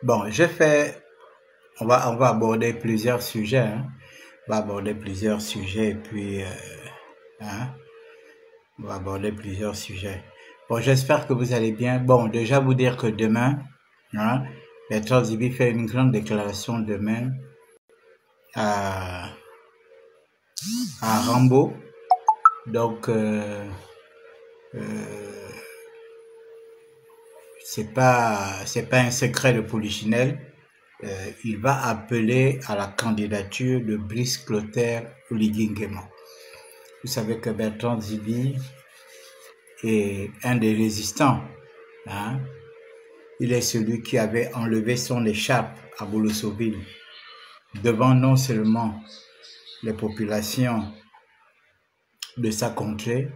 Bon, on va aborder plusieurs sujets, hein. On va aborder plusieurs sujets et puis, hein, on va aborder plusieurs sujets. Bon, j'espère que vous allez bien. Bon, déjà vous dire que demain, hein, Bertrand Zibi fait une grande déclaration demain à, à Rambo. Donc, c'est pas un secret de Polichinelle. Il va appeler à la candidature de Brice Clotaire Oligui-Nguema. Vous savez que Bertrand Zibi est un des résistants, hein. Il est celui qui avait enlevé son écharpe à Boulousoville devant non seulement les populations de sa contrée,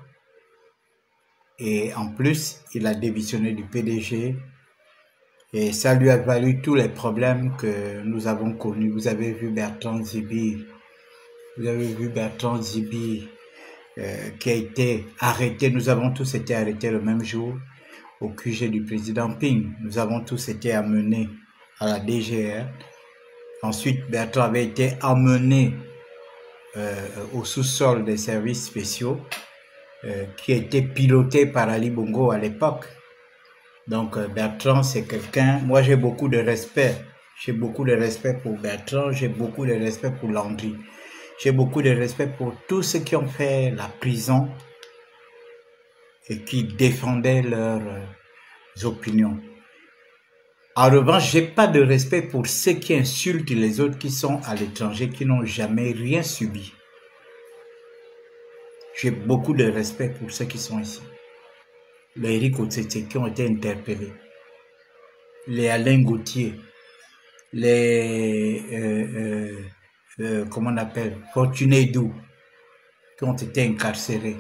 et en plus, il a démissionné du PDG et ça lui a valu tous les problèmes que nous avons connus. Vous avez vu Bertrand Zibi, qui a été arrêté. Nous avons tous été arrêtés le même jour au QG du président Ping. Nous avons tous été amenés à la DGR. Ensuite, Bertrand avait été amené au sous-sol des services spéciaux qui était piloté par Ali Bongo à l'époque. Donc Bertrand, c'est quelqu'un, moi j'ai beaucoup de respect. J'ai beaucoup de respect pour Bertrand, j'ai beaucoup de respect pour Landry. J'ai beaucoup de respect pour tous ceux qui ont fait la prison et qui défendaient leurs opinions. En revanche, j'ai pas de respect pour ceux qui insultent les autres qui sont à l'étranger, qui n'ont jamais rien subi. J'ai beaucoup de respect pour ceux qui sont ici. Les Eric Otsetse qui ont été interpellés, les Alain Gauthier, les comment on appelle, Fortuné Dou, qui ont été incarcérés.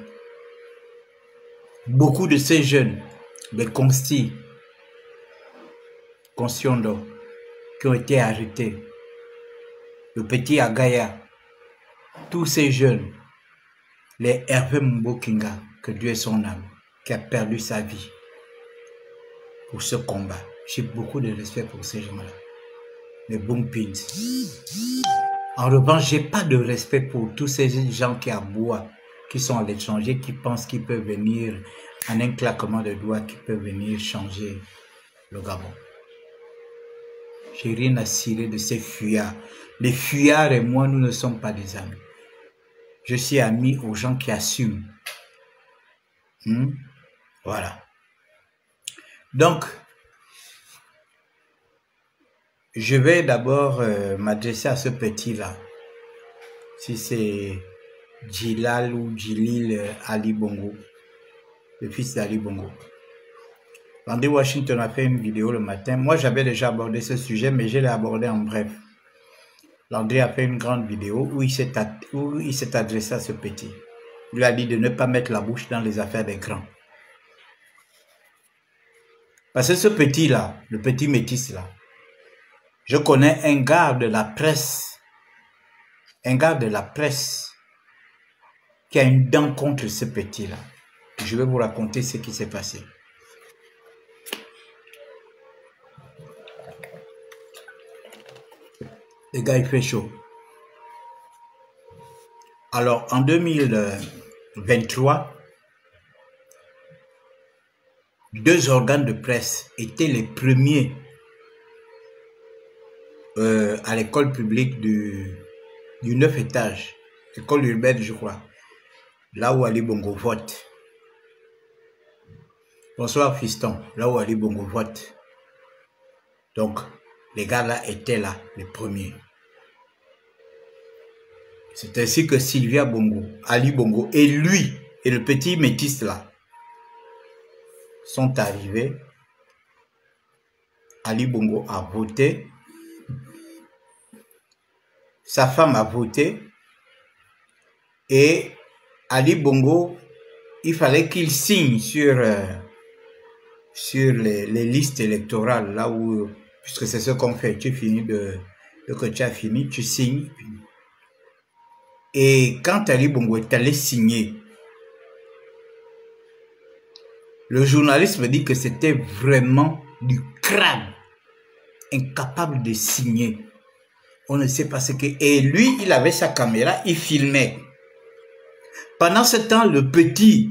Beaucoup de ces jeunes, les Consti, Consiondo, qui ont été arrêtés, le petit Agaya, tous ces jeunes, les Hervé Mbokinga, que Dieu est son âme, qui a perdu sa vie pour ce combat. J'ai beaucoup de respect pour ces gens-là, les Bumpins. En revanche, j'ai pas de respect pour tous ces gens qui aboient, qui sont à l'étranger, qui pensent qu'ils peuvent venir, en un claquement de doigts, qui peuvent venir changer le Gabon. J'ai rien à cirer de ces fuyards. Les fuyards et moi, nous ne sommes pas des amis. Je suis ami aux gens qui assument. Voilà. Donc, je vais d'abord m'adresser à ce petit-là. Si c'est Djilal ou Djilil Ali Bongo, le fils d'Ali Bongo. Landry Washington a fait une vidéo le matin. Moi, j'avais déjà abordé ce sujet, mais je l'ai abordé en bref. Landry a fait une grande vidéo où il s'est adressé à ce petit. Il lui a dit de ne pas mettre la bouche dans les affaires des grands. Parce que ce petit-là, le petit métis-là, je connais un gars de la presse, qui a une dent contre ce petit-là. Je vais vous raconter ce qui s'est passé. Le gars, il fait chaud. Alors, en 2023, 2 organes de presse étaient les premiers à l'école publique du 9 étages, école urbaine, je crois, là où Ali Bongo vote. Bonsoir, fiston, là où Ali Bongo vote. Donc, les gars là étaient là, les premiers. C'est ainsi que Sylvia Bongo, Ali Bongo et lui, et le petit métis là, sont arrivés. Ali Bongo a voté. Sa femme a voté. Et Ali Bongo, il fallait qu'il signe sur les listes électorales, là où, puisque c'est ce qu'on fait, tu finis que tu as fini, tu signes. Et quand Ali Bongo est allé signer, le journaliste me dit que c'était vraiment du crâne. incapable de signer. On ne sait pas ce que... Et lui, il avait sa caméra, il filmait. Pendant ce temps, le petit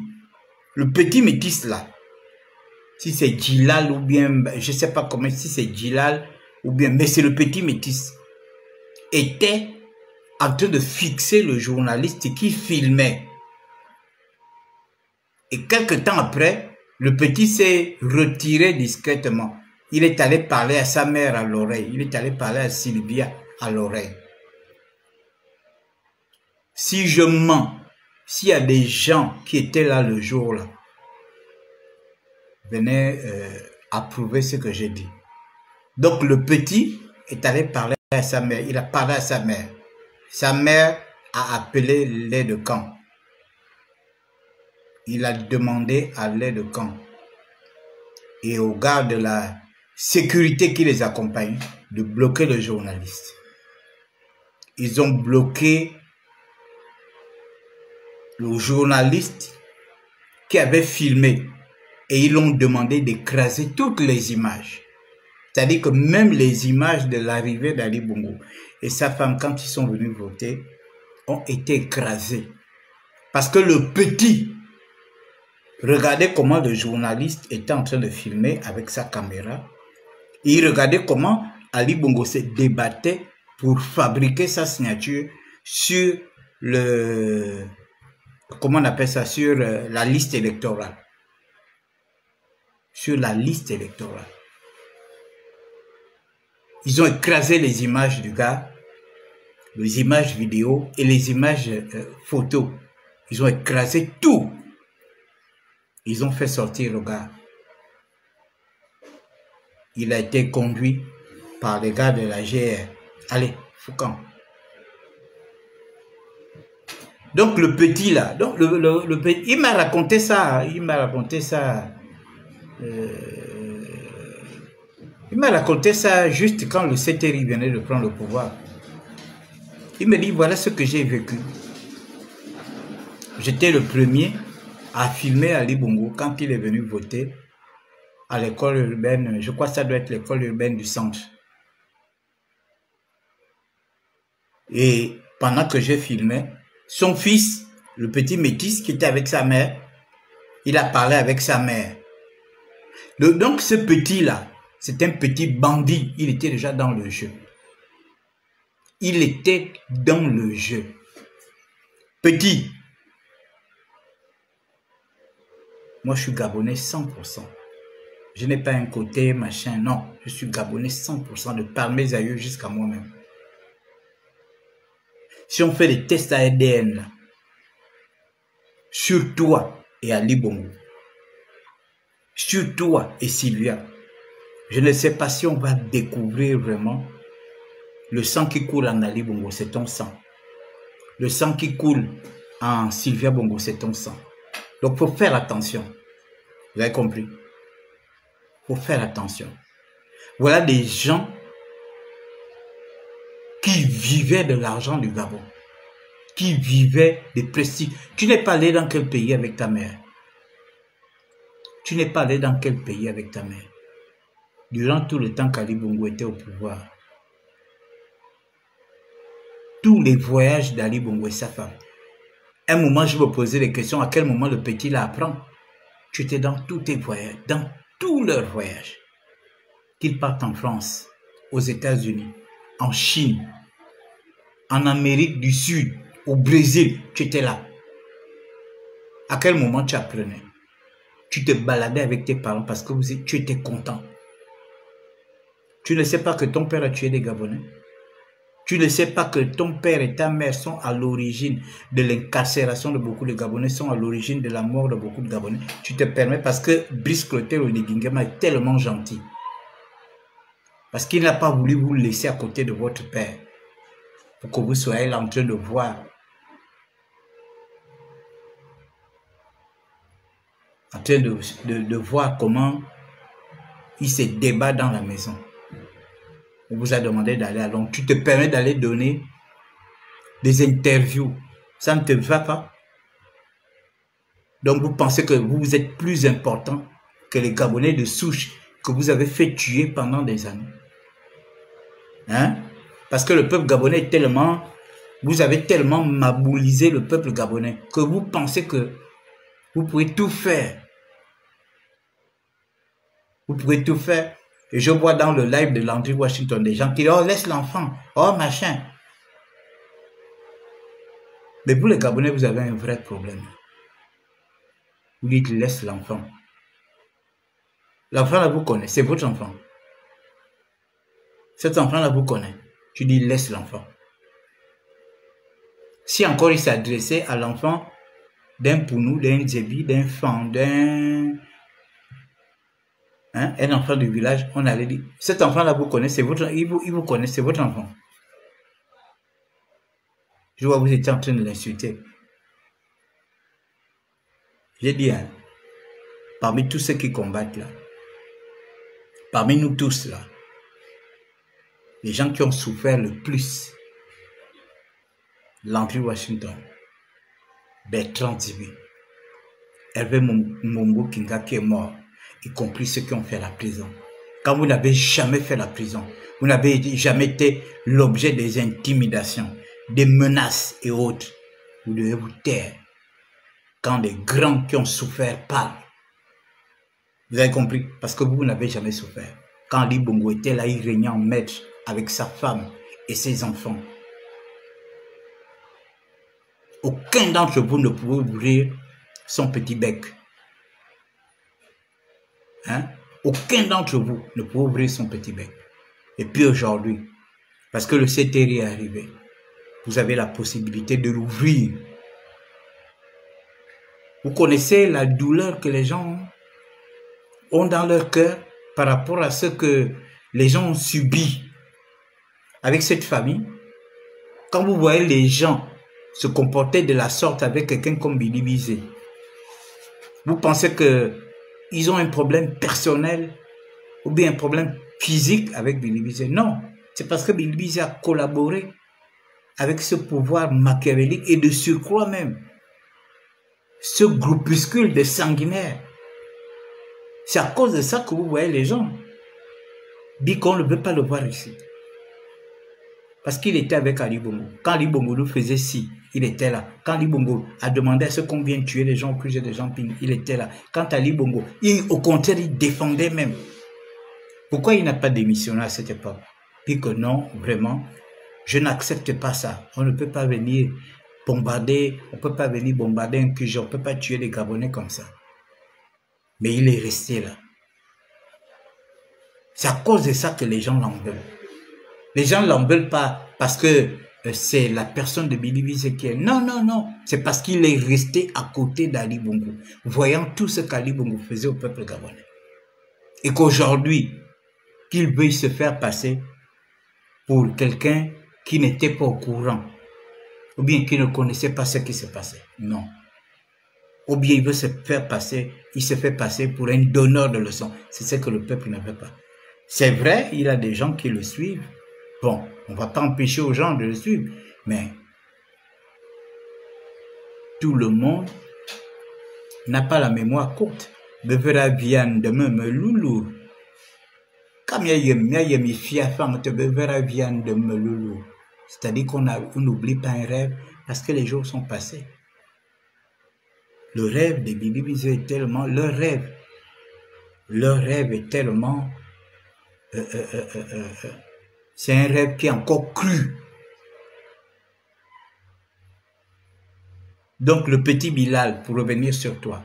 métis là, si c'est Djilal ou bien, je ne sais pas comment, si c'est Djilal ou bien, mais c'est le petit métis, était en train de fixer le journaliste qui filmait. Et quelque temps après, le petit s'est retiré discrètement. Il est allé parler à sa mère à l'oreille. Il est allé parler à Sylvia à l'oreille. Si je mens, s'il y a des gens qui étaient là le jour-là, venez approuver ce que j'ai dit. Donc le petit est allé parler à sa mère. Il a parlé à sa mère. Sa mère a appelé l'aide de camp. Il a demandé à l'aide de camp et aux gardes de la sécurité qui les accompagne de bloquer le journaliste. Ils ont bloqué le journaliste qui avait filmé et ils l'ont demandé d'écraser toutes les images. C'est-à-dire que même les images de l'arrivée d'Ali Bongo et sa femme, quand ils sont venus voter, ont été écrasées. Parce que le petit, regardez comment le journaliste était en train de filmer avec sa caméra. Et il regardait comment Ali Bongo se débattait pour fabriquer sa signature sur le... Comment on appelle ça? Sur la liste électorale. Sur la liste électorale. Ils ont écrasé les images du gars, les images vidéo et les images photos. Ils ont écrasé tout. Ils ont fait sortir le gars. Il a été conduit par les gars de la GR. Allez, Foucan. Donc le petit là, donc le petit, il m'a raconté ça, il m'a raconté ça juste quand le CTRI venait de prendre le pouvoir. Il me dit, voilà ce que j'ai vécu. J'étais le premier à filmer Ali Bongo quand il est venu voter à l'école urbaine, je crois que ça doit être l'école urbaine du centre. Et pendant que j'ai filmé, son fils, le petit métis qui était avec sa mère, il a parlé avec sa mère. Donc ce petit-là, c'est un petit bandit, il était déjà dans le jeu. Il était dans le jeu. Petit. Moi, je suis Gabonais 100%. Je n'ai pas un côté machin, non. Je suis Gabonais 100% de par mes aïeux jusqu'à moi-même. Si on fait des tests ADN, là, sur toi et Ali Bongo, sur toi et Sylvia, je ne sais pas si on va découvrir vraiment le sang qui coule en Ali Bongo, c'est ton sang. Le sang qui coule en Sylvia Bongo, c'est ton sang. Donc, il faut faire attention. Vous avez compris? Il faut faire attention. Voilà des gens qui vivaient de l'argent du Gabon, qui vivaient des prestiges. Tu n'es pas allé dans quel pays avec ta mère? Tu n'es pas allé dans quel pays avec ta mère? Durant tout le temps qu'Ali Bongo était au pouvoir. Tous les voyages d'Ali Bongo et sa femme. Un moment, je me posais des questions. À quel moment le petit l'apprend? Tu étais dans tous tes voyages, dans tous leurs voyages. Qu'ils partent en France, aux États-Unis, en Chine, en Amérique du Sud, au Brésil, tu étais là. À quel moment tu apprenais? Tu te baladais avec tes parents parce que tu étais content. Tu ne sais pas que ton père a tué des Gabonais? Tu ne sais pas que ton père et ta mère sont à l'origine de l'incarcération de beaucoup de Gabonais, sont à l'origine de la mort de beaucoup de Gabonais. Tu te permets parce que Brice Clotaire Oligingema est tellement gentil. Parce qu'il n'a pas voulu vous laisser à côté de votre père. Pour que vous soyez là en train de voir. En train de voir comment il se débat dans la maison. On vous a demandé d'aller à Londres. Tu te permets d'aller donner des interviews. Ça ne te va pas. Donc vous pensez que vous êtes plus important que les Gabonais de souche que vous avez fait tuer pendant des années. Hein? Parce que le peuple gabonais est tellement... Vous avez tellement maboulisé le peuple gabonais que vous pensez que vous pouvez tout faire. Vous pouvez tout faire. Et je vois dans le live de Landry Washington des gens qui disent « Oh, laisse l'enfant. Oh, machin. » Mais pour les Gabonais, vous avez un vrai problème. Vous dites « Laisse l'enfant. » L'enfant là, vous connaissez. C'est votre enfant. Cet enfant-là vous connaît. Tu dis « Laisse l'enfant. » Si encore il s'adressait à l'enfant d'un Pounou, d'un Djebi, d'un Fan, d'un... Hein, un enfant du village, on allait dire, cet enfant-là vous connaît, c'est votre... Il vous connaît, c'est votre enfant. Je vois vous étiez en train de l'insulter. J'ai dit, hein, parmi tous ceux qui combattent là, parmi nous tous là, les gens qui ont souffert le plus, Landry Washington, Bertrand Djibi, Hervé Mombo Kinga qui est mort, y compris ceux qui ont fait la prison. Quand vous n'avez jamais fait la prison, vous n'avez jamais été l'objet des intimidations, des menaces et autres, vous devez vous taire. Quand les grands qui ont souffert parlent. Vous avez compris? Parce que vous n'avez jamais souffert. Quand Ali Bongo était là, il régnait en maître avec sa femme et ses enfants. Aucun d'entre vous ne pouvait ouvrir son petit bec. Hein? Aucun d'entre vous ne pouvait ouvrir son petit bec. Et puis aujourd'hui, parce que le CTR est arrivé, vous avez la possibilité de l'ouvrir. Vous connaissez la douleur que les gens ont dans leur cœur par rapport à ce que les gens ont subi avec cette famille. Quand vous voyez les gens se comporter de la sorte avec quelqu'un comme Billy Bizet, vous pensez qu'ils ont un problème personnel ou bien un problème physique avec Billy Bizet? Non, c'est parce que Billy Bizet a collaboré avec ce pouvoir machiavélique et de surcroît même ce groupuscule de sanguinaires. C'est à cause de ça que vous voyez les gens dire qu'on ne veut pas le voir ici. Parce qu'il était avec Ali Bongo. Quand Ali Bongo nous faisait ci, il était là. Quand Ali Bongo a demandé à ce qu'on vienne tuer les gens au QG de Jean Ping, il était là. Quand Ali Bongo, au contraire, il défendait même. Pourquoi il n'a pas démissionné à cette époque? Puis que non, vraiment, je n'accepte pas ça. On ne peut pas venir bombarder, on ne peut pas venir bombarder un QG, on ne peut pas tuer les Gabonais comme ça. Mais il est resté là. C'est à cause de ça que les gens l'en veulent. Les gens ne l'en veulent pas parce que c'est la personne de Billy Bizet qui est... Non, non, non. C'est parce qu'il est resté à côté d'Ali Bongo, voyant tout ce qu'Ali Bongo faisait au peuple gabonais. Et qu'aujourd'hui, qu'il veuille se faire passer pour quelqu'un qui n'était pas au courant, ou bien qui ne connaissait pas ce qui se passait. Non. Ou bien il veut se faire passer, il se fait passer pour un donneur de leçons. C'est ce que le peuple ne veut pas. C'est vrai, il y a des gens qui le suivent. Bon, on ne va pas empêcher aux gens de le suivre, mais tout le monde n'a pas la mémoire courte. Bevera viande de même loulou. Comme il y a mes filles femmes, te bevera viande de me loulou. C'est-à-dire qu'on n'oublie pas un rêve parce que les jours sont passés. Le rêve de Billy Bizet est tellement... Leur rêve est tellement... c'est un rêve qui est encore cru. Donc le petit Bilal, pour revenir sur toi,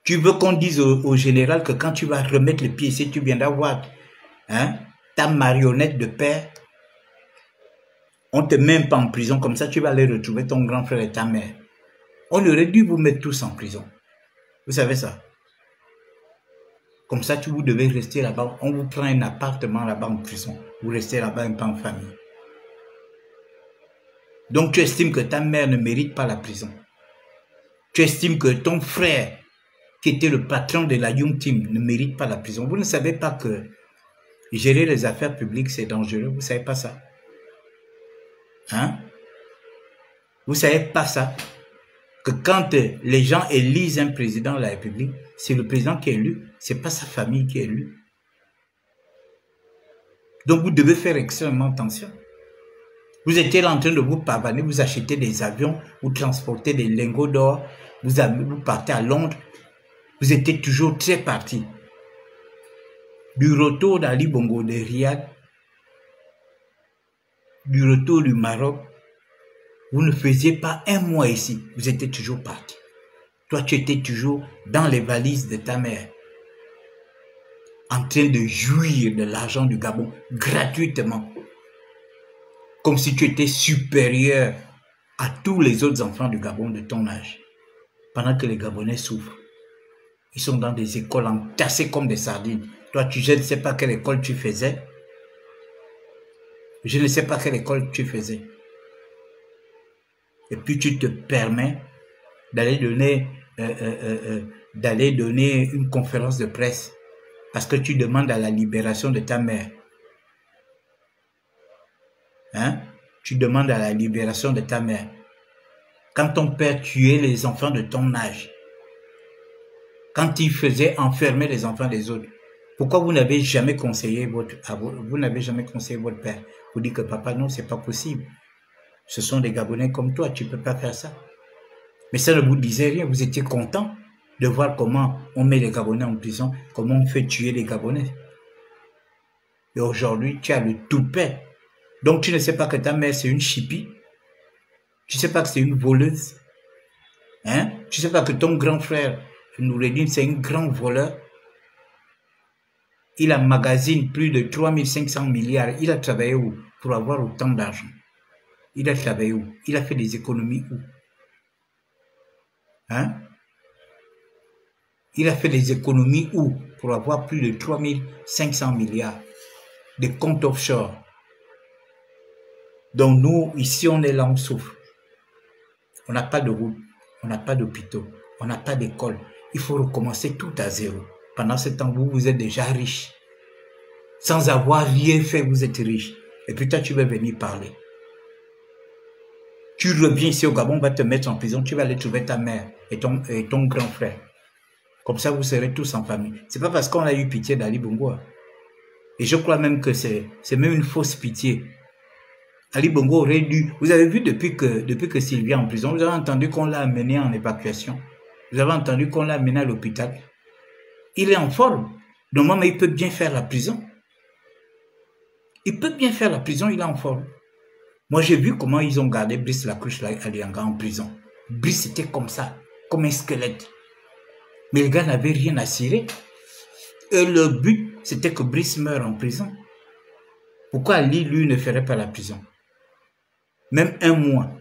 tu veux qu'on dise au général que quand tu vas remettre les pieds ici, tu viendras voir ta marionnette de père, on ne te met pas en prison, comme ça tu vas aller retrouver ton grand frère et ta mère. On aurait dû vous mettre tous en prison. Vous savez ça? Comme ça, vous devez rester là-bas. On vous prend un appartement là-bas en prison. Vous restez là-bas un peu en famille. Donc, tu estimes que ta mère ne mérite pas la prison. Tu estimes que ton frère, qui était le patron de la Young Team, ne mérite pas la prison. Vous ne savez pas que gérer les affaires publiques, c'est dangereux. Vous ne savez pas ça? Hein? Vous ne savez pas ça? Que quand les gens élisent un président de la République, c'est le président qui est élu, ce n'est pas sa famille qui est élue. Donc vous devez faire extrêmement attention. Vous étiez là en train de vous pavaner, vous achetez des avions, vous transportez des lingots d'or, vous partez à Londres, vous étiez toujours très parti. Du retour d'Ali Bongo de Riyad, du retour du Maroc, vous ne faisiez pas un mois ici, vous étiez toujours parti. Toi, tu étais toujours dans les valises de ta mère, en train de jouir de l'argent du Gabon gratuitement, comme si tu étais supérieur à tous les autres enfants du Gabon de ton âge, pendant que les Gabonais souffrent. Ils sont dans des écoles entassées comme des sardines. Toi, je ne sais pas quelle école tu faisais. Je ne sais pas quelle école tu faisais. Et puis tu te permets d'aller donner une conférence de presse parce que tu demandes à la libération de ta mère. Hein? Tu demandes à la libération de ta mère. Quand ton père tuait les enfants de ton âge, quand il faisait enfermer les enfants des autres, pourquoi vous n'avez jamais conseillé votre père? Vous dites que papa, non, c'est pas possible. Ce sont des Gabonais comme toi, tu peux pas faire ça. Mais ça ne vous disait rien, vous étiez content de voir comment on met les Gabonais en prison, comment on fait tuer les Gabonais. Et aujourd'hui, tu as le toupet. Donc tu ne sais pas que ta mère c'est une chipie. Tu ne sais pas que c'est une voleuse. Hein? Tu ne sais pas que ton grand frère, Noureddin, c'est un grand voleur. Il emmagasine plus de 3500 milliards. Il a travaillé où pour avoir autant d'argent? Il a travaillé où? Il a fait des économies où? Hein? Il a fait des économies où pour avoir plus de 3500 milliards de comptes offshore? Donc nous, ici, on est là, on souffre. On n'a pas de route, on n'a pas d'hôpitaux, on n'a pas d'école. Il faut recommencer tout à zéro. Pendant ce temps, vous êtes déjà riche. Sans avoir rien fait, vous êtes riche. Et puis toi, tu vas venir parler. Tu reviens ici au Gabon, on va te mettre en prison, tu vas aller trouver ta mère et ton grand frère. Comme ça, vous serez tous en famille. C'est pas parce qu'on a eu pitié d'Ali Bongo. Et je crois même que c'est même une fausse pitié. Ali Bongo aurait dû... Vous avez vu depuis que Sylvie est en prison, vous avez entendu qu'on l'a amené en évacuation. Vous avez entendu qu'on l'a amené à l'hôpital. Il est en forme. Normalement, il peut bien faire la prison. Il peut bien faire la prison, il est en forme. Moi, j'ai vu comment ils ont gardé Brice Lacruche Alianga en prison. Brice était comme ça, comme un squelette. Mais le gars n'avait rien à cirer. Et le but, c'était que Brice meure en prison. Pourquoi Ali, lui, ne ferait pas la prison? Même un mois.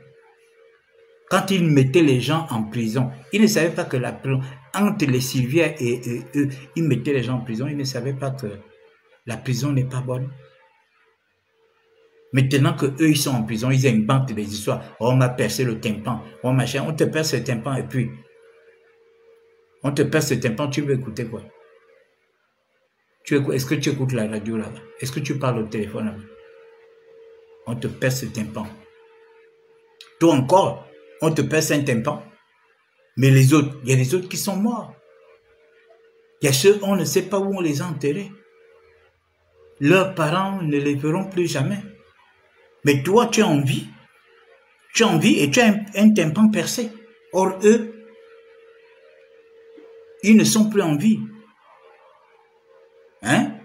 Quand il mettait les gens en prison, il ne savait pas que la prison, entre les Sylviens et eux, il mettait les gens en prison, il ne savait pas que la prison n'est pas bonne. Maintenant que eux ils sont en prison, ils inventent des histoires. Oh, on m'a percé le tympan, oh machin, on te perce le tympan et puis on te perce le tympan, tu veux écouter quoi? Est-ce que tu écoutes la radio là-bas? Est-ce que tu parles au téléphone là-bas? On te perce le tympan. Toi encore, on te perce un tympan. Mais les autres, il y a des autres qui sont morts. Il y a ceux, on ne sait pas où on les a enterrés. Leurs parents ne les verront plus jamais. Mais toi, tu as envie. Tu as envie et tu as un tympan percé. Or, eux, ils ne sont plus en vie. Hein?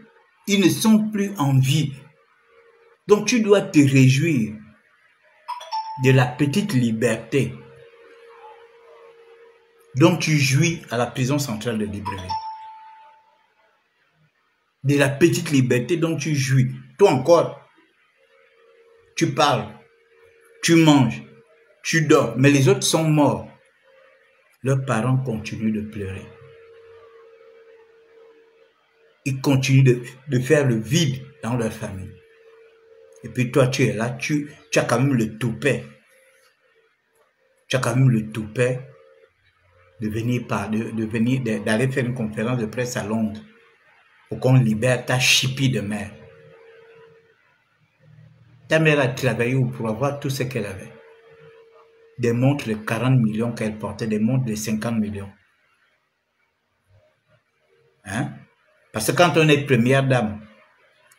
Ils ne sont plus en vie. Donc, tu dois te réjouir de la petite liberté dont tu jouis à la prison centrale de Libreville. De la petite liberté dont tu jouis. Toi encore, tu parles, tu manges, tu dors, mais les autres sont morts. Leurs parents continuent de pleurer. Ils continuent de faire le vide dans leur famille. Et puis toi, tu es là, tu as quand même le toupet. Tu as quand même le toupet d'aller faire une conférence de presse à Londres pour qu'on libère ta chipie de mère. Ta mère a travaillé pour avoir tout ce qu'elle avait. Des montres de 40 millions qu'elle portait, des montres de 50 millions. Hein? Parce que quand on est première dame,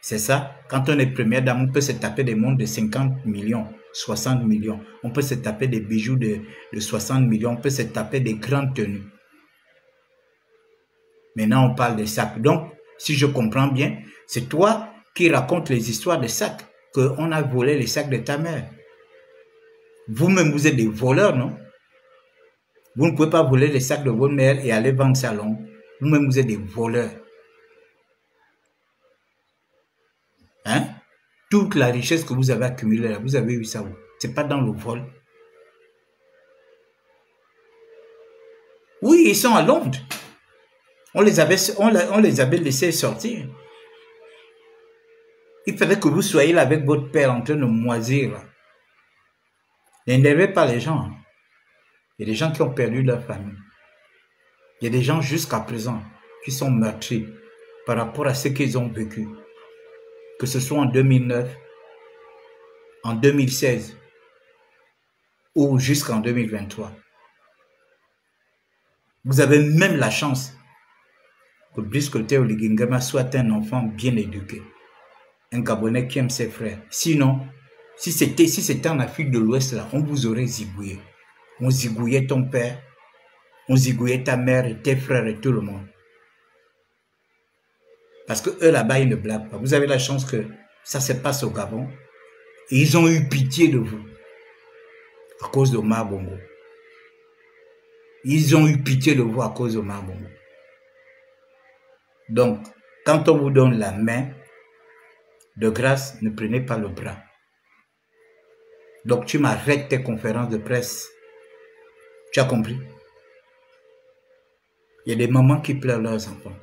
C'est ça. Quand on est première dame, on peut se taper des montres de 50 millions, 60 millions. On peut se taper des bijoux de 60 millions. On peut se taper des grandes tenues. Maintenant, on parle des sacs. Donc, si je comprends bien, c'est toi qui racontes les histoires des sacs, qu'on a volé les sacs de ta mère. Vous-même, vous êtes des voleurs, non? Vous ne pouvez pas voler les sacs de votre mère et aller vendre ça à Londres. Vous-même, vous êtes des voleurs. Hein? Toute la richesse que vous avez accumulée là, vous avez eu ça où? C'est pas dans le vol. Oui, ils sont à Londres. On les avait laissés sortir. Il fallait que vous soyez là avec votre père en train de moisir. N'énervez pas les gens. Il y a des gens qui ont perdu leur famille. Il y a des gens jusqu'à présent qui sont meurtris par rapport à ce qu'ils ont vécu. Que ce soit en 2009, en 2016 ou jusqu'en 2023. Vous avez même la chance que Brice Clotaire Oligingama soit un enfant bien éduqué. Un Gabonais qui aime ses frères. Sinon, si c'était en Afrique de l'Ouest, là, on vous aurait zigouillé. On zigouillait ton père, on zigouillait ta mère et tes frères et tout le monde. Parce que eux là-bas, ils ne blaguent pas. Vous avez la chance que ça se passe au Gabon. Et ils ont eu pitié de vous. À cause de Omar Bongo. Ils ont eu pitié de vous à cause de Omar Bongo. Donc, quand on vous donne la main, de grâce, ne prenez pas le bras. Donc, tu m'arrêtes tes conférences de presse. Tu as compris? Il y a des mamans qui pleurent leurs enfants.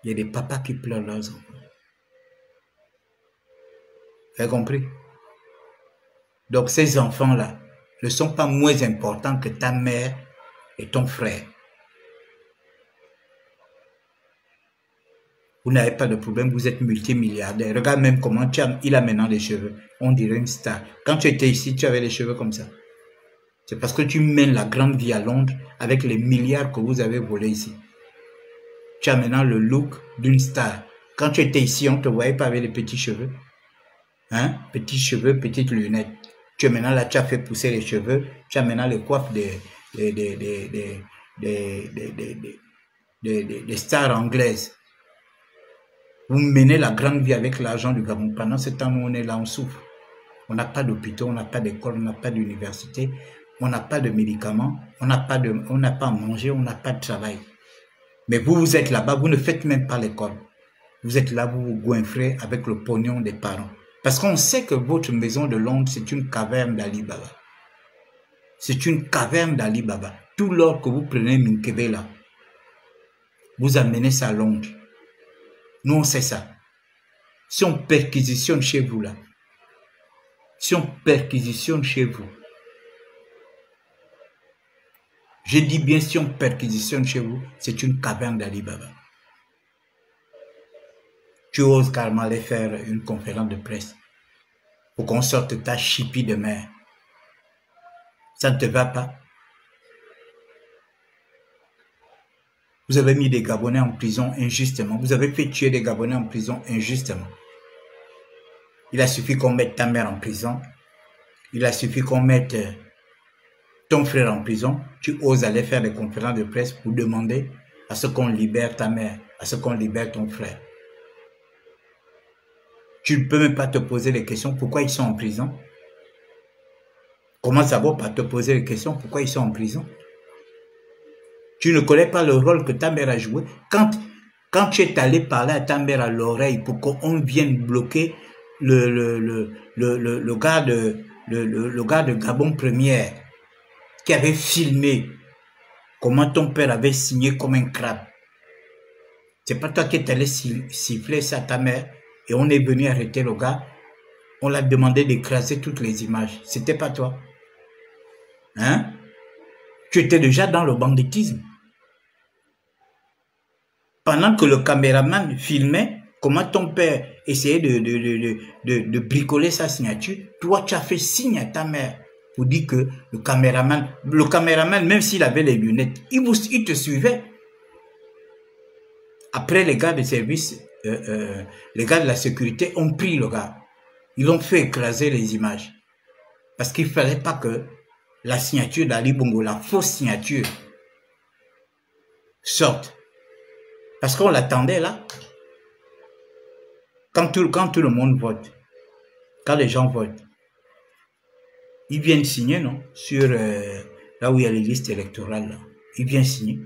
Il y a des papas qui pleurent leurs enfants. Vous avez compris? Donc, ces enfants-là ne sont pas moins importants que ta mère et ton frère. Vous n'avez pas de problème, vous êtes multimilliardaire. Regarde même comment il a maintenant des cheveux. On dirait une star. Quand tu étais ici, tu avais les cheveux comme ça. C'est parce que tu mènes la grande vie à Londres avec les milliards que vous avez volés ici. Tu as maintenant le look d'une star. Quand tu étais ici, on ne te voyait pas avec les petits cheveux. Hein? Petits cheveux, petites lunettes. Tu es maintenant là, tu as fait pousser les cheveux. Tu as maintenant les coiffes des stars anglaises. Vous menez la grande vie avec l'argent du Gabon. Pendant ce temps où on est là, on souffre. On n'a pas d'hôpital, on n'a pas d'école, on n'a pas d'université, on n'a pas de médicaments, on n'a pas à manger, on n'a pas de travail. Mais vous êtes là-bas, vous ne faites même pas l'école. Vous êtes là, vous vous goinfrez avec le pognon des parents. Parce qu'on sait que votre maison de Londres, c'est une caverne d'Ali Baba. C'est une caverne d'Ali Baba. Tout l'or que vous prenez Minkebe là, vous amenez ça à Londres. Nous, on sait ça. Si on perquisitionne chez vous, là, si on perquisitionne chez vous, je dis bien si on perquisitionne chez vous, c'est une caverne d'Ali Baba. Tu oses carrément aller faire une conférence de presse pour qu'on sorte ta chipie de mer. Ça ne te va pas? Vous avez mis des Gabonais en prison injustement. Vous avez fait tuer des Gabonais en prison injustement. Il a suffi qu'on mette ta mère en prison. Il a suffi qu'on mette ton frère en prison. Tu oses aller faire des conférences de presse pour demander à ce qu'on libère ta mère, à ce qu'on libère ton frère. Tu ne peux même pas te poser les questions pourquoi ils sont en prison. Comment ça va pas te poser les questions pourquoi ils sont en prison? Tu ne connais pas le rôle que ta mère a joué. Quand tu es allé parler à ta mère à l'oreille pour qu'on vienne bloquer le gars de Gabon Première qui avait filmé comment ton père avait signé comme un crabe. C'est pas toi qui es allé siffler ça à ta mère et on est venu arrêter le gars. On l'a demandé d'écraser toutes les images. C'était pas toi. Hein? Tu étais déjà dans le banditisme. Pendant que le caméraman filmait comment ton père essayait de bricoler sa signature, toi tu as fait signe à ta mère pour dire que le caméraman, même s'il avait les lunettes, il te suivait. Après les gars de service les gars de la sécurité ont pris le gars. Ils ont fait écraser les images. Parce qu'il ne fallait pas que la signature d'Ali Bongo, la fausse signature, sorte. Parce qu'on l'attendait là. Quand tout le monde vote, quand les gens votent, ils viennent signer, non? Sur là où il y a les listes électorales, là. Ils viennent signer.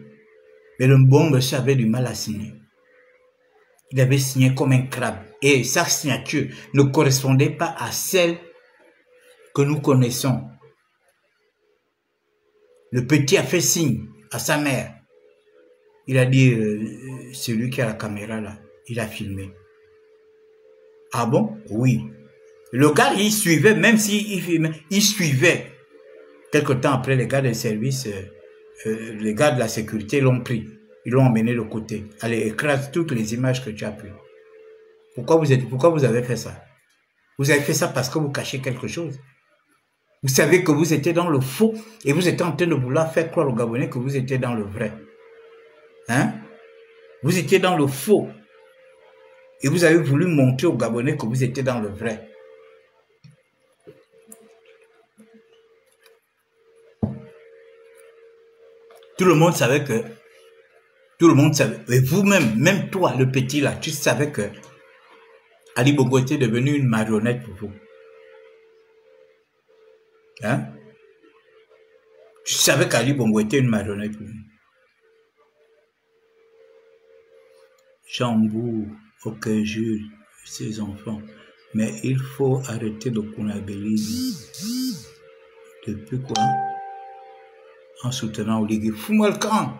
Mais le bon monsieur avait du mal à signer. Il avait signé comme un crabe. Et sa signature ne correspondait pas à celle que nous connaissons. Le petit a fait signe à sa mère. Il a dit, celui qui a la caméra là, il a filmé. Ah bon? Oui. Le gars, il suivait, même s'il filmait, il suivait. Quelque temps après, les gars des services, les gars de la sécurité l'ont pris. Ils l'ont emmené de côté. Allez, écrase toutes les images que tu as prises. Pourquoi vous avez fait ça? Vous avez fait ça parce que vous cachez quelque chose. Vous savez que vous étiez dans le faux et vous étiez en train de vouloir faire croire aux Gabonais que vous étiez dans le vrai. Hein? Vous étiez dans le faux. Et vous avez voulu montrer aux Gabonais que vous étiez dans le vrai. Tout le monde savait que... Tout le monde savait. Et vous-même, même toi, le petit là, tu savais que Ali Bongo était devenu une marionnette pour vous. Hein? Tu savais qu'Ali Bongo était une marionnette pour vous. Chambou, ok, Jules, ses enfants. Mais il faut arrêter le kunabélisme. Depuis quoi? En soutenant Oligui. Fous-moi le camp.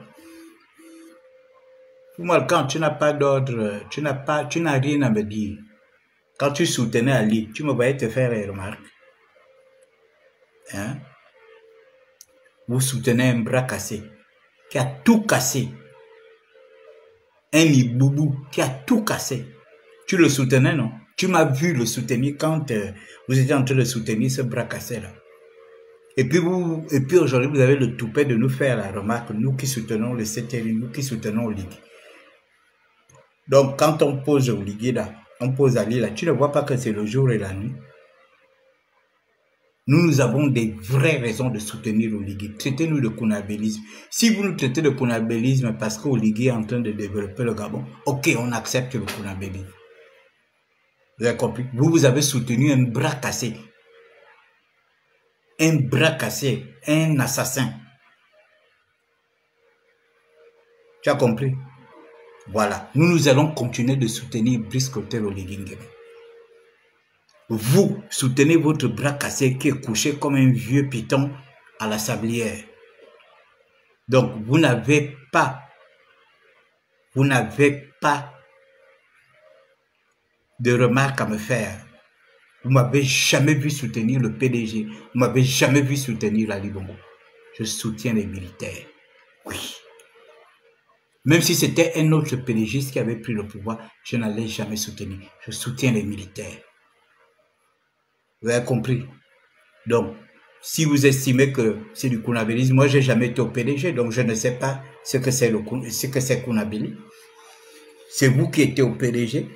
Fous-moi le camp, tu n'as pas d'ordre, tu n'as rien à me dire. Quand tu soutenais Ali, tu me voyais te faire les remarques. Hein? Vous soutenez un bras cassé, qui a tout cassé. Un iboubou qui a tout cassé. Tu le soutenais, non? Tu m'as vu le soutenir quand vous étiez en train de soutenir ce bras cassé là. Et puis aujourd'hui, vous avez le toupet de nous faire la remarque, nous qui soutenons le CTL, nous qui soutenons Oligui. Donc, quand on pose Oligui là, on pose Ali là, tu ne vois pas que c'est le jour et la nuit. Nous avons des vraies raisons de soutenir Oligui. Traitez-nous de kunabélisme. Si vous nous traitez de kunabélisme parce qu'Oligui est en train de développer le Gabon, ok, on accepte le kunabélisme. Vous avez compris? Vous avez soutenu un bras cassé. Un bras cassé, un assassin. Tu as compris? Voilà. Nous allons continuer de soutenir Brice Clotaire Oligui Nguema. Vous soutenez votre bras cassé qui est couché comme un vieux python à la sablière. Donc, vous n'avez pas de remarques à me faire. Vous m'avez jamais vu soutenir le PDG. Vous m'avez jamais vu soutenir Ali Bongo. Je soutiens les militaires. Oui. Même si c'était un autre PDG qui avait pris le pouvoir, je n'allais jamais soutenir. Je soutiens les militaires. Vous avez compris? Donc, si vous estimez que c'est du kunabélisme, moi, je n'ai jamais été au PDG, donc je ne sais pas ce que c'est kunabélisme. C'est vous qui étiez au PDG,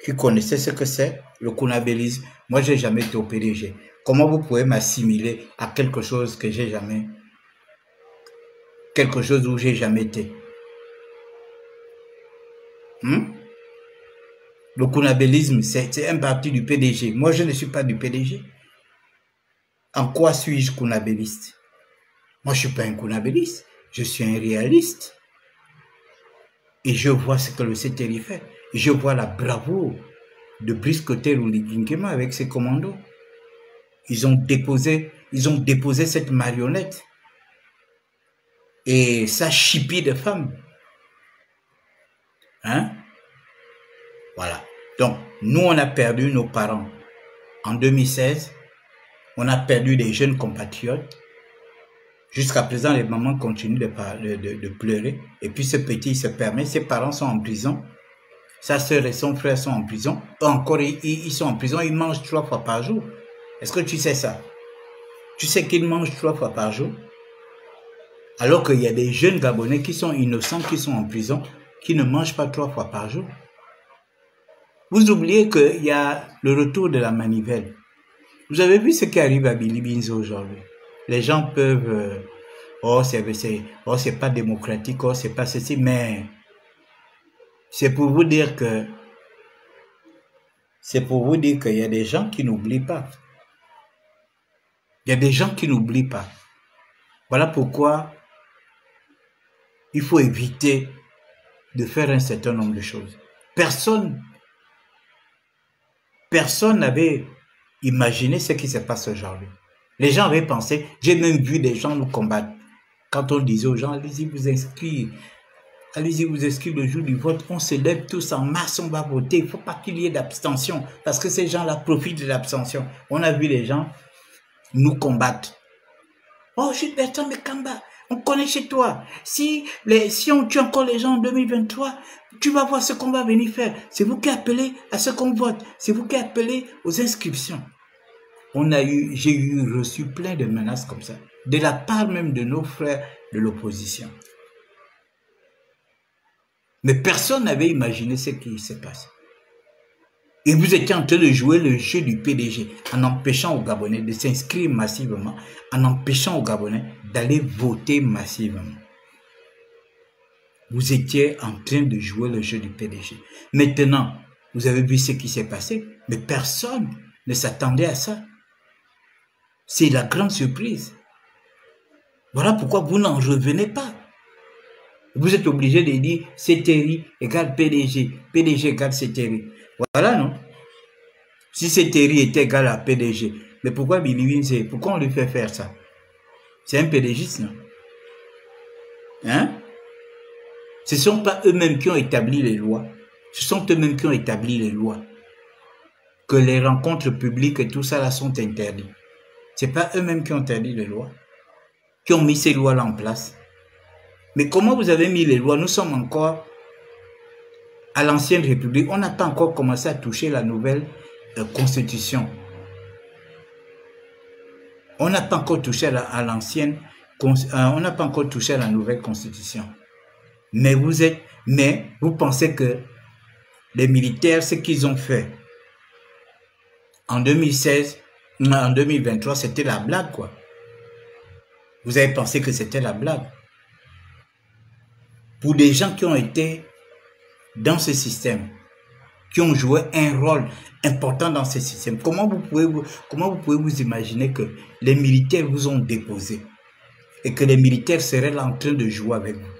qui connaissez ce que c'est le kunabélisme. Moi, je n'ai jamais été au PDG. Comment vous pouvez m'assimiler à quelque chose que j'ai jamais... Quelque chose où j'ai jamais été? Le kunabélisme, c'est un parti du PDG. Moi, je ne suis pas du PDG. En quoi suis-je kunabéliste? Moi, je ne suis pas un kunabéliste. Je suis un réaliste. Et je vois ce que le CTL fait. Et je vois la bravoure de Brice Clotaire Oligui Nguema avec ses commandos. Ils ont déposé cette marionnette. Et sa chipie de femme. Hein? Voilà. Donc, nous, on a perdu nos parents. En 2016, on a perdu des jeunes compatriotes. Jusqu'à présent, les mamans continuent de pleurer. Et puis, ce petit, il se permet. Ses parents sont en prison. Sa sœur et son frère sont en prison. Encore, ils sont en prison. Ils mangent 3 fois par jour. Est-ce que tu sais ça? Tu sais qu'ils mangent 3 fois par jour? Alors qu'il y a des jeunes Gabonais qui sont innocents, qui sont en prison, qui ne mangent pas 3 fois par jour. Vous oubliez qu'il y a le retour de la manivelle. Vous avez vu ce qui arrive à Billy Binzo aujourd'hui. Les gens peuvent... oh, c'est pas démocratique, oh, c'est pas ceci, mais c'est pour vous dire que... C'est pour vous dire qu'il y a des gens qui n'oublient pas. Il y a des gens qui n'oublient pas. Voilà pourquoi il faut éviter de faire un certain nombre de choses. Personne n'avait imaginé ce qui se passe aujourd'hui. Les gens avaient pensé, j'ai même vu des gens nous combattre. Quand on disait aux gens, allez-y vous inscrire, allez-y vous inscrire le jour du vote, on se lève tous en masse, on va voter, il ne faut pas qu'il y ait d'abstention, parce que ces gens-là profitent de l'abstention. On a vu les gens nous combattre. Oh, je suis Bertrand Mekamba, on connaît chez toi. Si on tue encore les gens en 2023, tu vas voir ce qu'on va venir faire. C'est vous qui appelez à ce qu'on vote. C'est vous qui appelez aux inscriptions. J'ai reçu plein de menaces comme ça, de la part même de nos frères de l'opposition. Mais personne n'avait imaginé ce qui s'est passé. Et vous étiez en train de jouer le jeu du PDG en empêchant aux Gabonais de s'inscrire massivement, en empêchant aux Gabonais d'aller voter massivement. Vous étiez en train de jouer le jeu du PDG. Maintenant, vous avez vu ce qui s'est passé, mais personne ne s'attendait à ça. C'est la grande surprise. Voilà pourquoi vous n'en revenez pas. Vous êtes obligé de dire CTRI égale PDG, PDG égale CTRI. Voilà, non? Si CTRI est égal à PDG, mais pourquoi Billy Binzo, pourquoi on lui fait faire ça? C'est un PDGiste, non? Hein? Ce ne sont pas eux-mêmes qui ont établi les lois. Ce sont eux-mêmes qui ont établi les lois. Que les rencontres publiques et tout ça là sont interdits. Ce n'est pas eux-mêmes qui ont interdit les lois, qui ont mis ces lois-là en place. Mais comment vous avez mis les lois? Nous sommes encore à l'ancienne République. On n'a pas encore commencé à toucher la nouvelle constitution. On n'a pas encore touché à l'ancienne, on n'a pas encore touché à la nouvelle constitution. Mais vous pensez que les militaires, ce qu'ils ont fait en 2016, en 2023, c'était la blague, quoi. Vous avez pensé que c'était la blague. Pour des gens qui ont été dans ce système, qui ont joué un rôle important dans ce système, comment vous pouvez vous imaginer que les militaires vous ont déposé et que les militaires seraient là en train de jouer avec vous?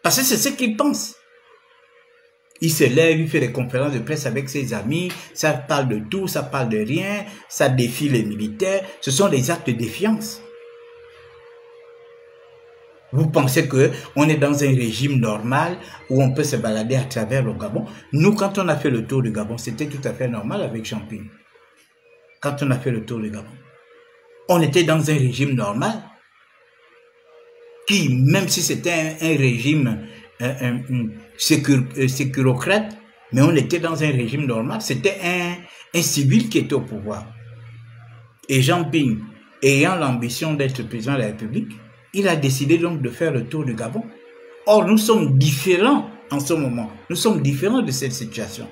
Parce que c'est ce qu'ils pensent. Il se lève, il fait des conférences de presse avec ses amis, ça parle de tout, ça parle de rien, ça défie les militaires. Ce sont des actes de défiance. Vous pensez qu'on est dans un régime normal où on peut se balader à travers le Gabon? Nous, quand on a fait le tour du Gabon, c'était tout à fait normal avec Champagne. Quand on a fait le tour du Gabon, on était dans un régime normal qui, même si c'était un régime sécurocrate, mais on était dans un régime normal. C'était un civil qui était au pouvoir. Et Jean Ping, ayant l'ambition d'être président de la République, il a décidé donc de faire le tour du Gabon. Or, nous sommes différents en ce moment. Nous sommes différents de cette situation.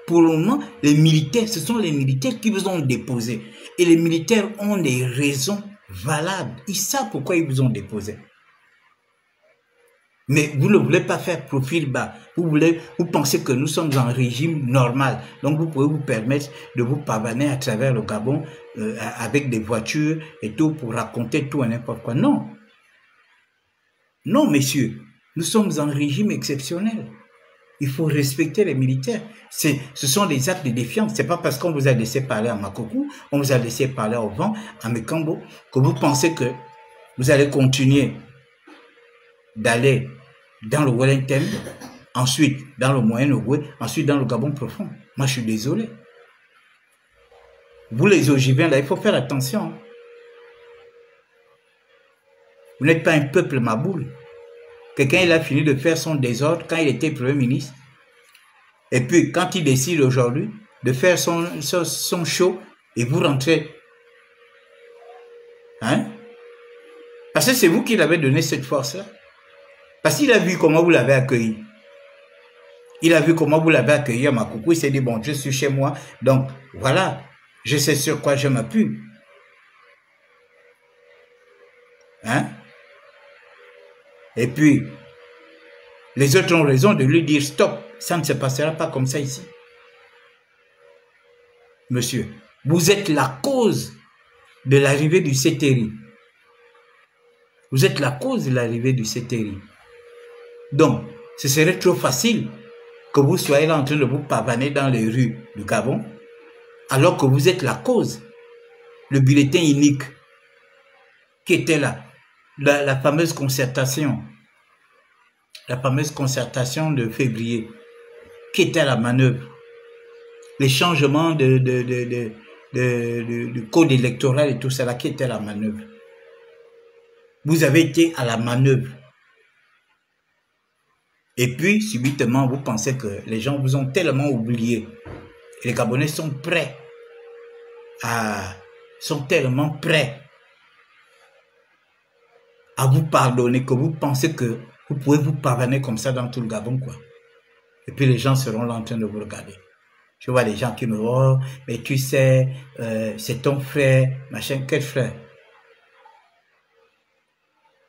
Pour le moment, les militaires, ce sont les militaires qui vous ont déposé. Et les militaires ont des raisons valables. Ils savent pourquoi ils vous ont déposé. Mais vous ne voulez pas faire profil bas. Vous pensez que nous sommes en régime normal. Donc vous pouvez vous permettre de vous pavaner à travers le Gabon avec des voitures et tout pour raconter tout et n'importe quoi. Non. Non, messieurs. Nous sommes en régime exceptionnel. Il faut respecter les militaires. Ce sont des actes de défiance. Ce n'est pas parce qu'on vous a laissé parler à Makokou, on vous a laissé parler au vent, à Mekambo, que vous pensez que vous allez continuer d'aller dans le Wellington, ensuite dans le Moyen-Ogooué, ensuite dans le Gabon profond. Moi, je suis désolé. Vous, les Ogiviens, là, il faut faire attention. Vous n'êtes pas un peuple maboule. Quelqu'un, il a fini de faire son désordre quand il était Premier ministre. Et puis, quand il décide aujourd'hui de faire son show, et vous rentrez. Hein? Parce que c'est vous qui l'avez donné cette force-là. Parce qu'il a vu comment vous l'avez accueilli. Il a vu comment vous l'avez accueilli à Makoukou. Il s'est dit, bon, je suis chez moi. Donc, voilà, je sais sur quoi je m'appuie. Hein? Et puis, les autres ont raison de lui dire, stop, ça ne se passera pas comme ça ici. Monsieur, vous êtes la cause de l'arrivée du CTRI. Vous êtes la cause de l'arrivée du CTRI. Donc, ce serait trop facile que vous soyez là en train de vous pavaner dans les rues du Gabon, alors que vous êtes la cause. Le bulletin unique qui était là, la fameuse concertation de février, qui était à la manœuvre, les changements du code électoral et tout ça là, qui était à la manœuvre. Vous avez été à la manœuvre. Et puis, subitement, vous pensez que les gens vous ont tellement oublié. Et les Gabonais sont prêts sont tellement prêts à vous pardonner que vous pensez que vous pouvez vous pardonner comme ça dans tout le Gabon, quoi. Et puis les gens seront là en train de vous regarder. Je vois des gens qui me disent, oh, mais tu sais, c'est ton frère, machin. Quel frère?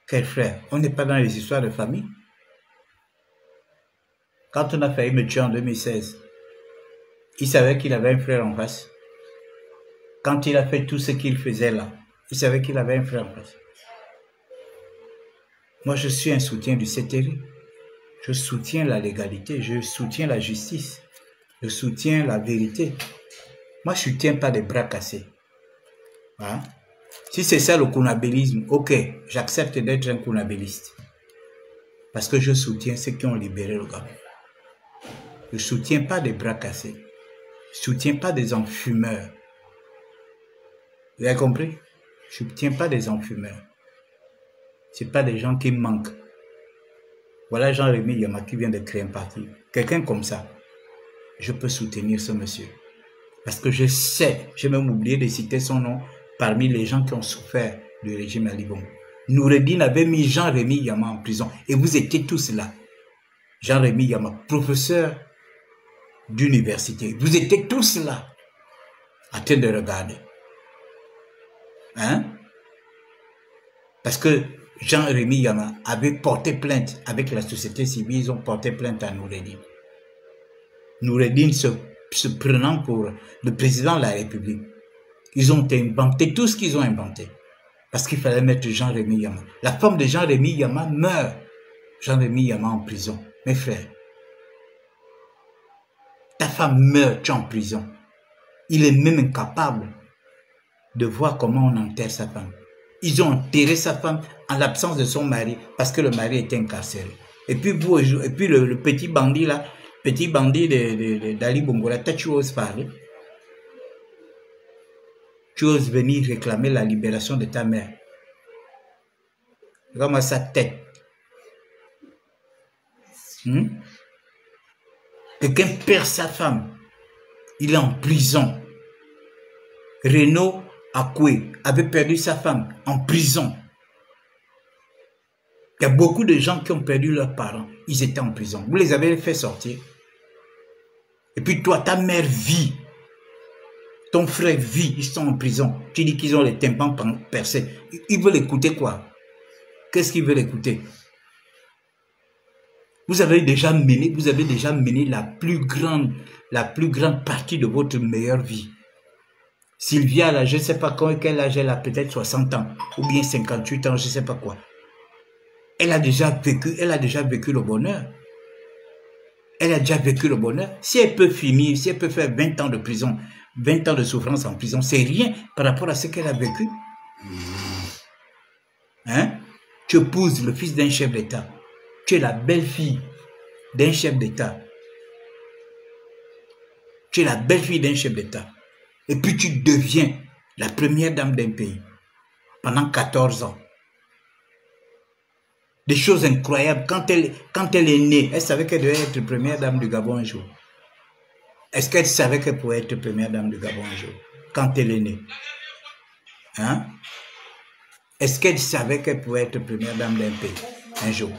Quel frère? On n'est pas dans les histoires de famille. Quand on a failli me tuer en 2016, il savait qu'il avait un frère en face. Quand il a fait tout ce qu'il faisait là, il savait qu'il avait un frère en face. Moi, je suis un soutien du CTRI. Je soutiens la légalité, je soutiens la justice, je soutiens la vérité. Moi, je ne soutiens pas des bras cassés. Hein? Si c'est ça le kounabélisme, ok, j'accepte d'être un kounabéliste. Parce que je soutiens ceux qui ont libéré le Gabon. Je ne soutiens pas des bras cassés. Je ne soutiens pas des enfumeurs. Vous avez compris? Je ne soutiens pas des enfumeurs. Ce n'est pas des gens qui manquent. Voilà Jean-Rémy Yama qui vient de créer un parti. Quelqu'un comme ça, je peux soutenir ce monsieur. Parce que je sais, j'ai même oublié de citer son nom parmi les gens qui ont souffert du régime Ali Bongo. Noureddine avait mis Jean-Rémy Yama en prison. Et vous étiez tous là. Jean-Rémy Yama, professeur d'université. Vous étiez tous là, en train de regarder. Hein? Parce que Jean-Rémy Yama avait porté plainte avec la société civile, ils ont porté plainte à Noureddine. Noureddine se prenant pour le président de la République. Ils ont inventé tout ce qu'ils ont inventé. Parce qu'il fallait mettre Jean-Rémy Yama. La femme de Jean-Rémy Yama meurt. Jean-Rémy Yama en prison. Mes frères, ta femme meurt, tu es en prison. Il est même incapable de voir comment on enterre sa femme. Ils ont enterré sa femme en l'absence de son mari parce que le mari était incarcéré. Et puis, le petit bandit là, petit bandit d'Ali Bongo, là, tu oses parler. Tu oses venir réclamer la libération de ta mère. Regarde-moi sa tête. Quelqu'un perd sa femme. Il est en prison. Renaud Akoué avait perdu sa femme en prison. Il y a beaucoup de gens qui ont perdu leurs parents. Ils étaient en prison. Vous les avez fait sortir. Et puis toi, ta mère vit. Ton frère vit. Ils sont en prison. Tu dis qu'ils ont les tympans percés. Ils veulent écouter quoi? Qu'est-ce qu'ils veulent écouter? Vous avez déjà mené la plus grande partie de votre meilleure vie. Sylvia, là, je ne sais pas quel âge elle a, peut-être 60 ans, ou bien 58 ans, je ne sais pas quoi. Elle a déjà vécu le bonheur. Elle a déjà vécu le bonheur. Si elle peut finir, si elle peut faire 20 ans de prison, 20 ans de souffrance en prison, c'est rien par rapport à ce qu'elle a vécu. Hein? Tu épouses le fils d'un chef d'État. Tu es la belle-fille d'un chef d'État. Tu es la belle-fille d'un chef d'État. Et puis tu deviens la première dame d'un pays pendant 14 ans. Des choses incroyables. Quand elle est née, elle savait qu'elle devait être première dame du Gabon un jour. Est-ce qu'elle savait qu'elle pouvait être première dame du Gabon un jour? Quand elle est née. Hein? Est-ce qu'elle savait qu'elle pouvait être première dame d'un pays un jour?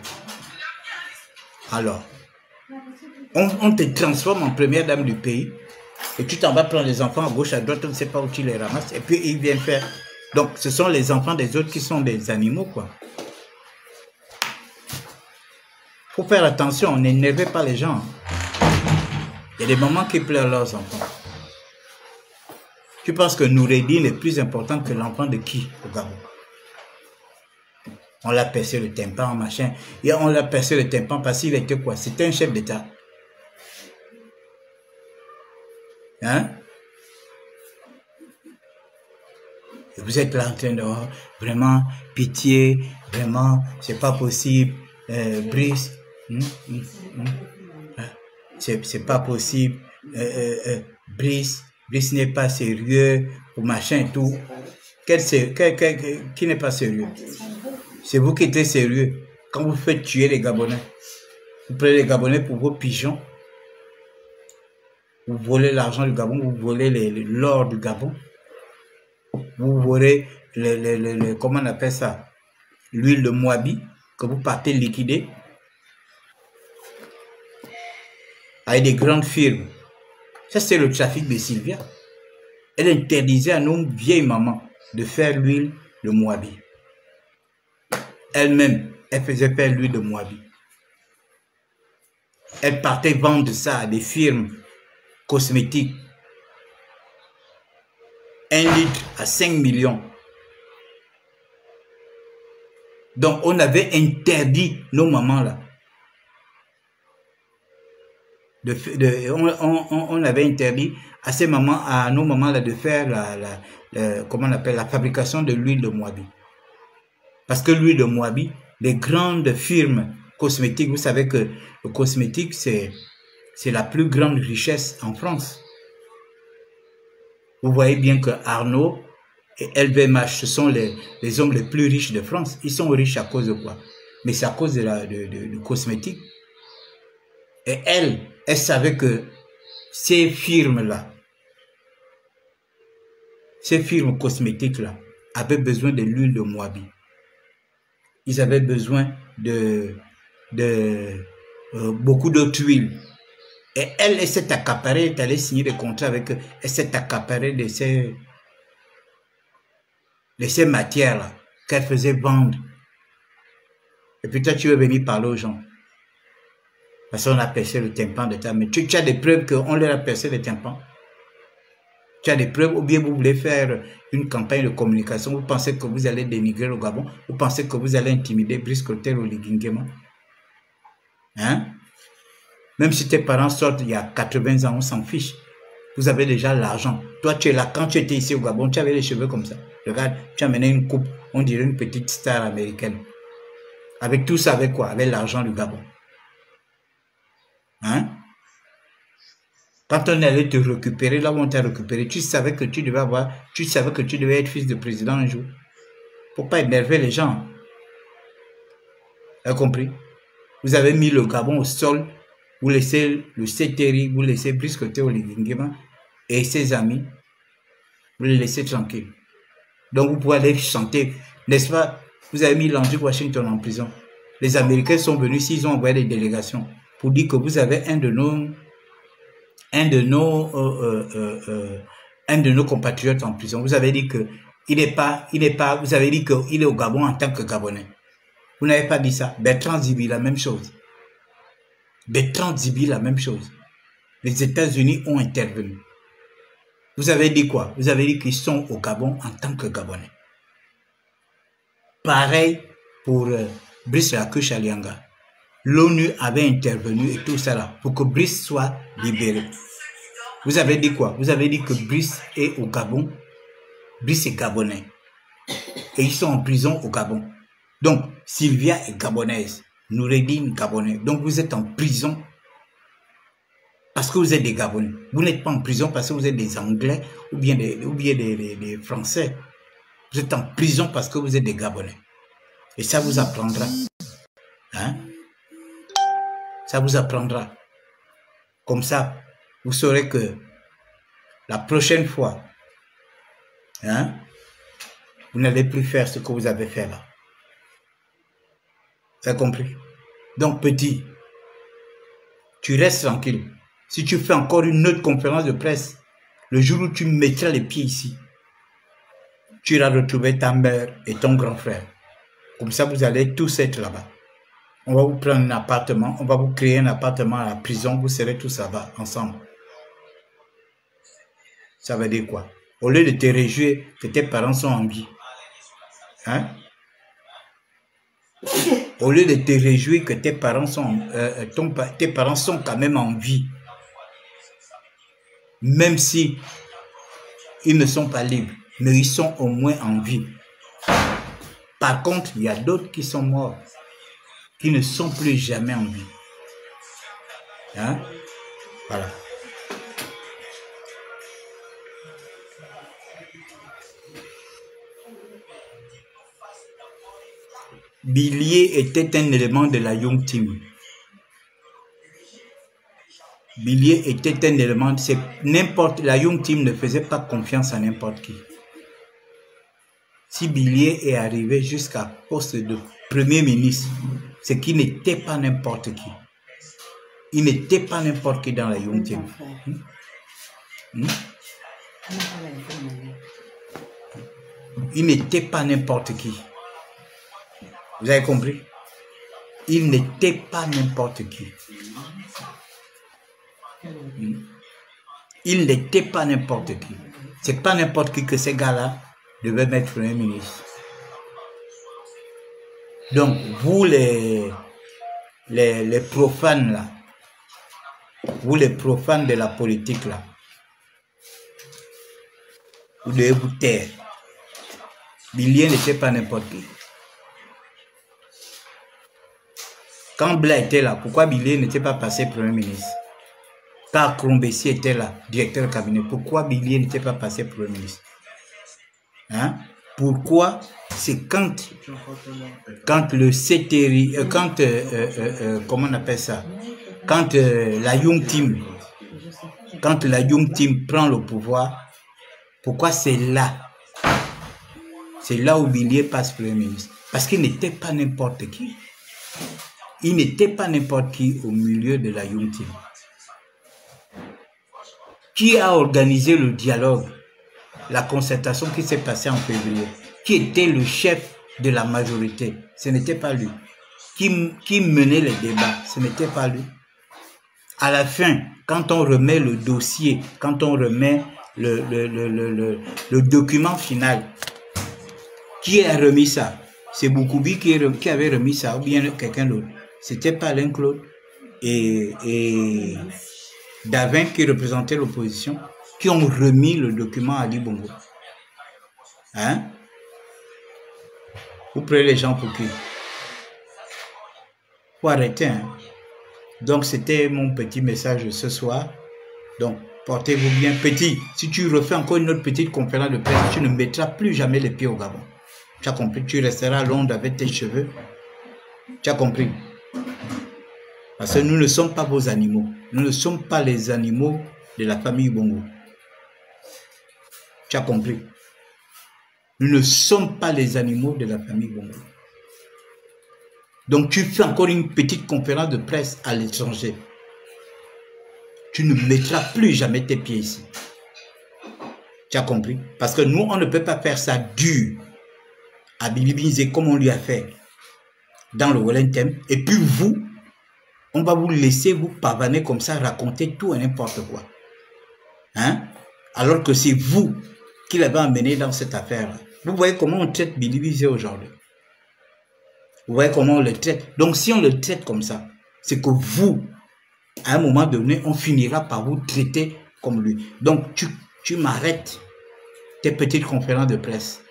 Alors, On te transforme en première dame du pays. Et tu t'en vas prendre les enfants à gauche, à droite, on ne sait pas où tu les ramasses. Et puis ils viennent faire. Donc ce sont les enfants des autres qui sont des animaux, quoi. Faut faire attention, n'énervez pas les gens. Il y a des mamans qui pleurent leurs enfants. Tu penses que Noureddin est plus important que l'enfant de qui au Gabon? On l'a percé le tympan, machin. Et on l'a percé le tympan parce qu'il était quoi? C'était un chef d'État. Hein? Et vous êtes là en train de oh, vraiment, pitié, vraiment, c'est pas possible. Brice, c'est pas possible. Brice n'est pas sérieux, ou machin et tout. Qui n'est pas sérieux? C'est vous qui êtes sérieux. Quand vous faites tuer les Gabonais, vous prenez les Gabonais pour vos pigeons. Vous volez l'argent du Gabon, vous volez l'or du Gabon. Vous volez comment on appelle ça? L'huile de Moabi que vous partez liquider avec des grandes firmes. Ça, c'est le trafic de Sylvia. Elle interdisait à nos vieilles mamans de faire l'huile de Moabi. Elle-même, elle faisait faire l'huile de Moabi. Elle partait vendre ça à des firmes cosmétiques. 1 litre à 5 millions. Donc, on avait interdit nos mamans là. On avait interdit à ces mamans, à nos mamans là, de faire comment on appelle, la fabrication de l'huile de Moabi. Parce que l'huile de Moabi, les grandes firmes cosmétiques, vous savez que le cosmétique, c'est la plus grande richesse en France. Vous voyez bien que Arnaud et LVMH, ce sont les hommes les plus riches de France. Ils sont riches à cause de quoi? Mais c'est à cause du cosmétique. Et elle savait que ces firmes-là, ces firmes cosmétiques-là, avaient besoin de l'huile de Moabi. Ils avaient besoin de beaucoup d'autres huiles. Et elle s'est accaparée, elle est allée signer des contrats avec eux. Elle s'est accaparée de ces matières-là qu'elle faisait vendre. Et puis toi, tu veux venir parler aux gens. Parce qu'on a percé le tympan de ta mère. Tu as des preuves qu'on leur a percé le tympan? Tu as des preuves, ou bien vous voulez faire une campagne de communication, vous pensez que vous allez dénigrer le Gabon, vous pensez que vous allez intimider Brice Clotaire ou Oligui Nguema? Hein? Même si tes parents sortent il y a 80 ans, on s'en fiche. Vous avez déjà l'argent. Toi, tu es là. Quand tu étais ici au Gabon, tu avais les cheveux comme ça. Regarde, tu as mené une coupe, on dirait une petite star américaine. Avec tout ça, avec quoi? Avec l'argent du Gabon. Hein? Quand on allait te récupérer, là où on t'a récupéré, tu savais que tu devais être fils de président un jour. Faut pas énerver les gens. Vous avez compris? Vous avez mis le Gabon au sol, vous laissez le CTRI, vous laissez Brice Clotaire Oligui Nguema et ses amis, vous les laissez tranquilles. Donc vous pouvez aller chanter, n'est-ce pas? Vous avez mis Landry Washington en prison. Les Américains sont venus ici, ils ont envoyé des délégations pour dire que vous avez un de nos compatriotes en prison. Vous avez dit que vous avez dit qu'il est au Gabon en tant que Gabonais. Vous n'avez pas dit ça. Bertrand Zibi, la même chose. Bertrand Zibi, la même chose. Les États-Unis ont intervenu. Vous avez dit quoi? Vous avez dit qu'ils sont au Gabon en tant que Gabonais. Pareil pour Brice Lacuche Alianga. L'ONU avait intervenu et tout ça là pour que Brice soit libéré. Vous avez dit quoi? Vous avez dit que Brice est au Gabon. Brice est gabonais. Et ils sont en prison au Gabon. Donc, Sylvia est gabonaise. Noureddin gabonais. Donc, vous êtes en prison parce que vous êtes des Gabonais. Vous n'êtes pas en prison parce que vous êtes des Anglais ou bien des Français. Vous êtes en prison parce que vous êtes des Gabonais. Et ça vous apprendra. Hein? Ça vous apprendra. Comme ça, vous saurez que la prochaine fois, hein, vous n'allez plus faire ce que vous avez fait là. Vous avez compris? Donc, petit, tu restes tranquille. Si tu fais encore une autre conférence de presse, le jour où tu mettras les pieds ici, tu iras retrouver ta mère et ton grand frère. Comme ça, vous allez tous être là-bas. On va vous prendre un appartement, on va vous créer un appartement à la prison, vous serez tous là-bas, ensemble. Ça veut dire quoi? Au lieu de te réjouir que tes parents sont en vie, hein? Au lieu de te réjouir que tes parents sont, tes parents sont quand même en vie, même si ils ne sont pas libres, mais ils sont au moins en vie. Par contre, il y a d'autres qui sont morts, qui ne sont plus jamais en vie. Hein? Voilà. Billier était un élément de la Young Team. Billier était un élément, c'est n'importe, la Young Team ne faisait pas confiance à n'importe qui. Si Billier est arrivé jusqu'à poste de Premier ministre, c'est qu'il n'était pas n'importe qui. Il n'était pas n'importe qui dans la Young Team. Il n'était pas n'importe qui. Vous avez compris? Il n'était pas n'importe qui. Il n'était pas n'importe qui. C'est pas n'importe qui que ces gars-là devaient mettre Premier ministre. Donc, vous les profanes là, vous les profanes de la politique là, vous devez vous taire. Billier n'était pas n'importe qui. Quand Bla était là, pourquoi Billier n'était pas passé Premier ministre? Quand Krombessi était là, directeur de cabinet, pourquoi Billier n'était pas passé Premier ministre? Hein? Pourquoi? C'est quand le CTRI, comment on appelle ça? Quand la Young Team prend le pouvoir, pourquoi c'est là? C'est là où Billier passe Premier ministre. Parce qu'il n'était pas n'importe qui. Il n'était pas n'importe qui au milieu de la Young Team. Qui a organisé le dialogue, la concertation qui s'est passée en février? Qui était le chef de la majorité? Ce n'était pas lui. Qui menait les débats? Ce n'était pas lui. À la fin, quand on remet le dossier, quand on remet le document final, qui a remis ça? C'est Boukoubi qui avait remis ça, ou bien quelqu'un d'autre? C'était pas Alain Claude et Davin qui représentait l'opposition, qui ont remis le document à Ali Bongo. Hein? Vous prenez les gens pour qui? Faut arrêter. Hein? Donc, c'était mon petit message de ce soir. Donc, portez-vous bien. Petit, si tu refais encore une autre petite conférence de presse, tu ne mettras plus jamais les pieds au Gabon. Tu as compris? Tu resteras à Londres avec tes cheveux. Tu as compris? Parce que nous ne sommes pas vos animaux. Nous ne sommes pas les animaux de la famille Bongo. Tu as compris? Nous ne sommes pas les animaux de la famille Bongo. Donc tu fais encore une petite conférence de presse à l'étranger. Tu ne mettras plus jamais tes pieds ici. Tu as compris? Parce que nous, on ne peut pas faire ça dur à Bilibinze comme on lui a fait dans le Wellington. Et puis vous, on va vous laisser vous pavaner comme ça, raconter tout et n'importe quoi. Hein? Alors que c'est vous qui l'avez amené dans cette affaire. Vous voyez comment on traite Bilibinze aujourd'hui. Vous voyez comment on le traite. Donc si on le traite comme ça, c'est que vous, à un moment donné, on finira par vous traiter comme lui. Donc tu m'arrêtes tes petites conférences de presse.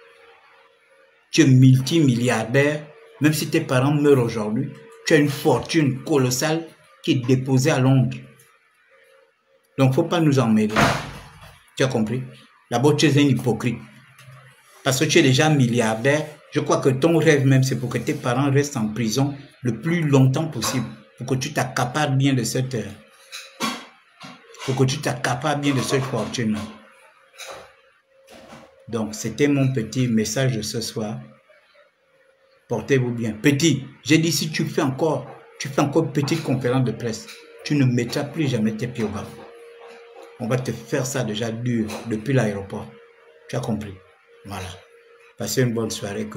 Tu es multimilliardaire, même si tes parents meurent aujourd'hui, tu as une fortune colossale qui est déposée à Londres. Donc, il ne faut pas nous emmêler. Tu as compris? D'abord, tu es un hypocrite. Parce que tu es déjà milliardaire. Je crois que ton rêve même, c'est pour que tes parents restent en prison le plus longtemps possible. Pour que tu t'accapares bien de cette... fortune. Donc, c'était mon petit message de ce soir. Portez-vous bien. Petit, j'ai dit si tu fais encore petite conférence de presse, tu ne mettras plus jamais tes pieds au Gabon. On va te faire ça déjà dur depuis l'aéroport. Tu as compris? Voilà. Passez une bonne soirée.